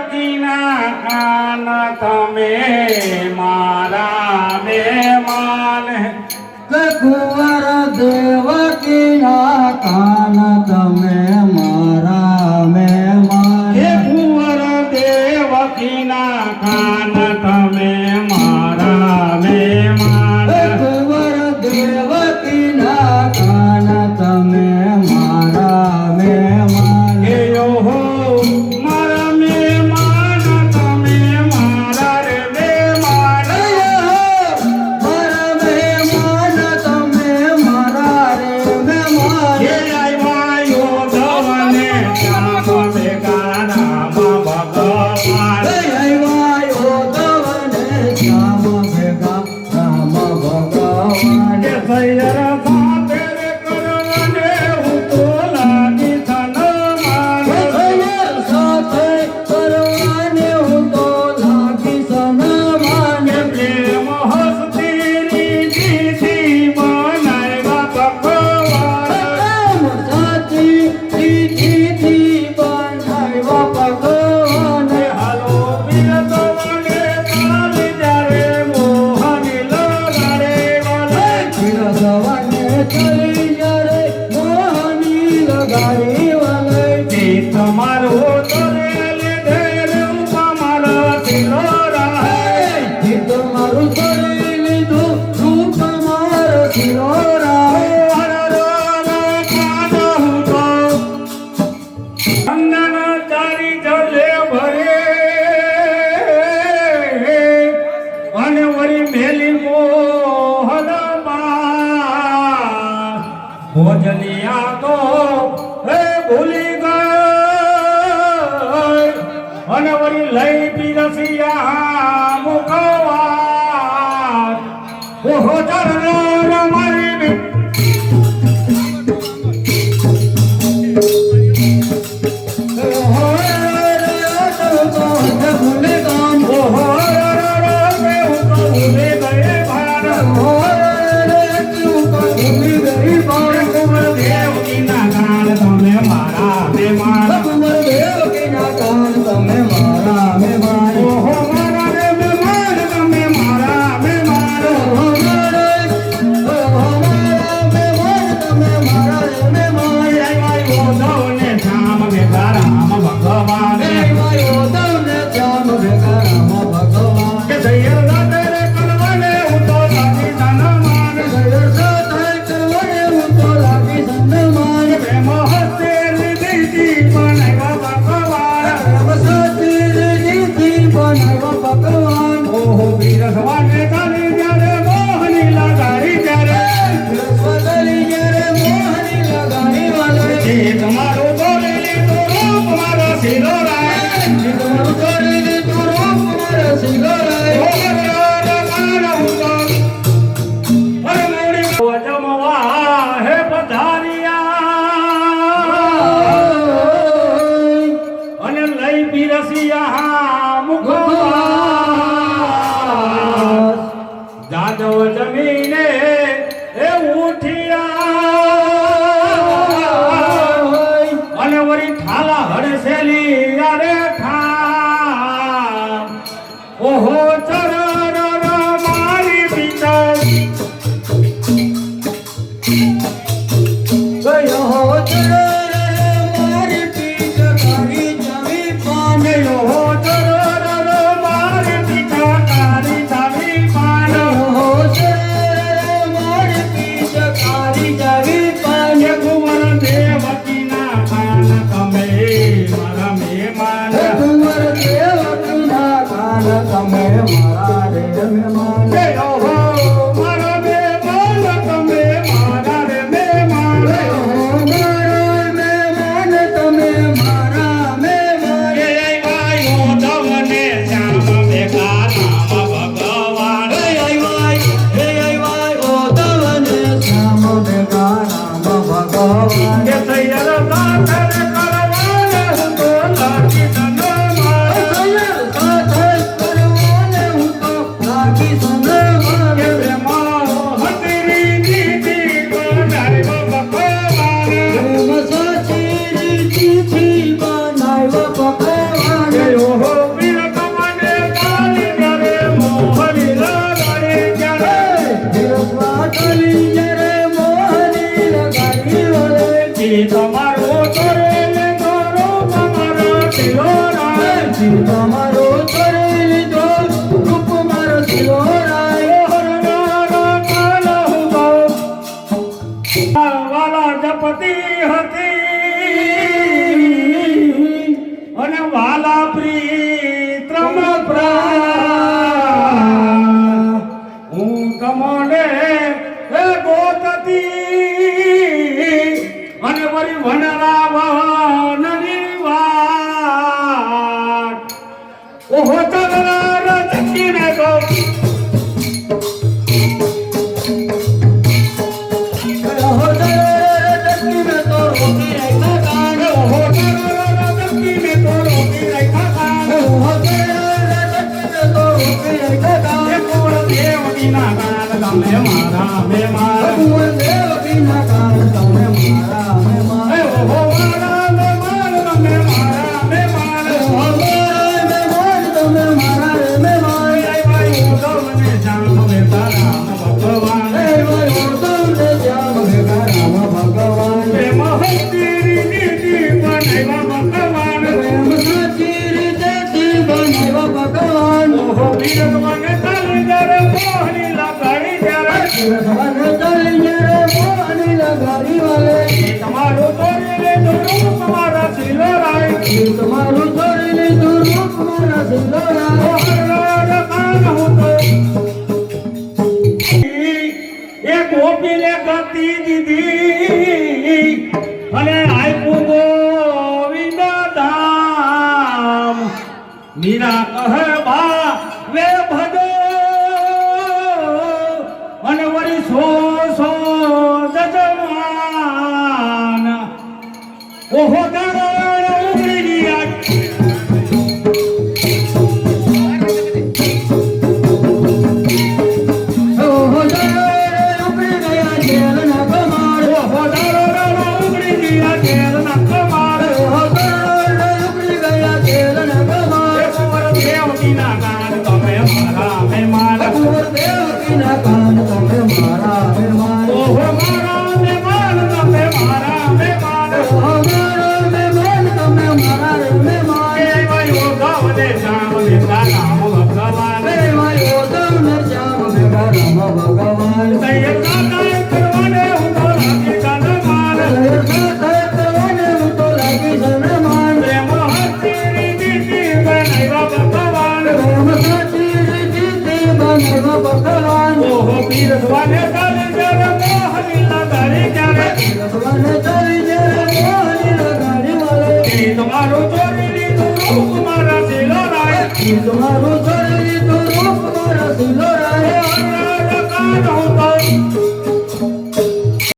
દેવકીના કાન તમે મારા મહેમાન કુંવર દેવકીના કાન તમે મારા મહેમાન હે કુંવર દેવકીના કાન તમે મારા મહેમાન કુંવર દેવકીના કાન તમે મારા મહેમાન હે ઓહો મારા મહેમાન તમે મારા રે મહેમાન મારા મહેમાન તમે મારા રે મહેમાન હે આવ્યા યોધવને શ્યામ ભેગા રામ ભગવાન શ્યામ ભેગા રામ ભગવાન હે સૈયર સાથે રે કરવને હું તો લાગી ધનવાન સાથે કરવાને હું તો લાગી સનમાન હે પ્રેમ હસ્તી રીતિ બનાવ્યા ભગવાન સાચી રીતિથી બનાવ્યા ભગવાન હે હાલો બિરદવને તાલી જ્યારે મોહની લગાડે વાલે જવાને ચલી જ્યારે મોહની લગાડી વાલે ગીત મારું તરે લીધે રૂપા મારા સિલોરા ગીત મારું કરી લીધું રૂપ મારો શિરોરા અને વળી મેલી મોહન ભોજનિયા તો હે ભૂલી ગઈ અને વળી લઈ પીરસિયા મુખવા ઓહો ચરણ મારી ભૂલે ગામ ઓહો ભૂલી ગયે ભારત ભૂલી ગઈ બાળ કુંવર દેવકીના કાન તમે મારા મહેમાન કુંવર દેવકીના કાન તમે મારા મહેમાન ઓહો મારા રે મહેમાન તમે મારા મહેમાન યોધવને શ્યામ ભેગા રામ ભગવાન કે સૈયર સાથે રે કરવને હું તો લાગી ધનવાન પ્રેમ હસ્તે રીતિ બનાવ્યા ભગવાન ઓહો બિરસવાને તાલી જ્યારે મોહની લગાડી ત્યારે એ તમારું બોલી લીધું રૂપ મારો સિલોરા હે પધારિયા અને લઈ પીરસિયા મુખવા જાદવ જમીને એ ઉઠિયા અને વળી થાલા હડસેલી યારે ઠા ઓહો ચરણ મારી પિતા ઓહો ચરણ મારી પિતા કારી તારી પાન વાલા પ્રીતમ પ્રાણ હું તમને હે ગોતતી અને વળી વનરાવનની વાત ઓહો તલવાર ચકીને ગો ઓહો તલવાર ચકીને તો રોકી રાખ્યા કાન ઓહો તલવાર ચકીને તો રોકી રાખ્યા કાન ઓહો તલવાર ચકીને તો રોકી રાખ્યા કાન એ કુંવર દેવકીના કાન તમે મારા મે મારા કુંવર દેવકીના કાન તમે મારા મે મારા ઓહો મારા મે મારા તમે મારા મે મારા ઓહો મારા મે મારા તમે મારા મે મારા એ ભાઈ ઉદમને જામ મે તારા ભગવાન એ ભાઈ તમને જામ ભેગા રામ ભગવાન પ્રેમ હસ્તીની નીતિ બનાવ્યા ભગવાન પ્રેમ સાચી રીતે તી બનાવ્યા ભગવાન ઓહો વીરત મને ચાલી જરે મોહની લગાડી જરે ભગવાન ચાલી રે મોહની લગાડી વાલે તમારું તોડી લે તો તમારા શીલો રાય તમારું છોડી લીધું રૂપ મારા સિંદોરા હરર કાન હું તો એ ગોપીને ગતિ દીધી અને આપ્યું ગોવિંદ ધામ મીરા કહે બા વે ભજો અને વળી સો સો જજમાન ઓહો દાડા ઉમરી ગયા ઓહો જય ઉપડી ગયા જેલના કમાડ ઓહો દાડા ઉમરી ગયા કેરના કમાડ ઓહો જય ઉપડી ગયા જેલના કમાડ કુંવર દેવકીના કાન તમે મારા મે મારા કુંવર દેવકીના કાન તમે મારા મે મારા ઓહો મારા મે મારા તમે મારા મે મારા ઓહો મારા મે મારા તમે મારા મે મારા એ ભાઈ ઓગવને શામ લેતા નામ ભગવાન એ માયો તમને જામ ભેગા રામ ભગવાન સૈયદ કાકા કરવાને હું તો લાગી કાન માર પ્રેમ હસ્તીની નીતિ બનાવ્યા ભગવાન ઓહો પીરસવાને ચાલી જરે મોહની લગાડી જરે એ તમારું ચોરી લીધું રૂપ મારા શીલો રાય તમારું શરીર તો રૂપ મારા સિલોરાય હરર કાન હું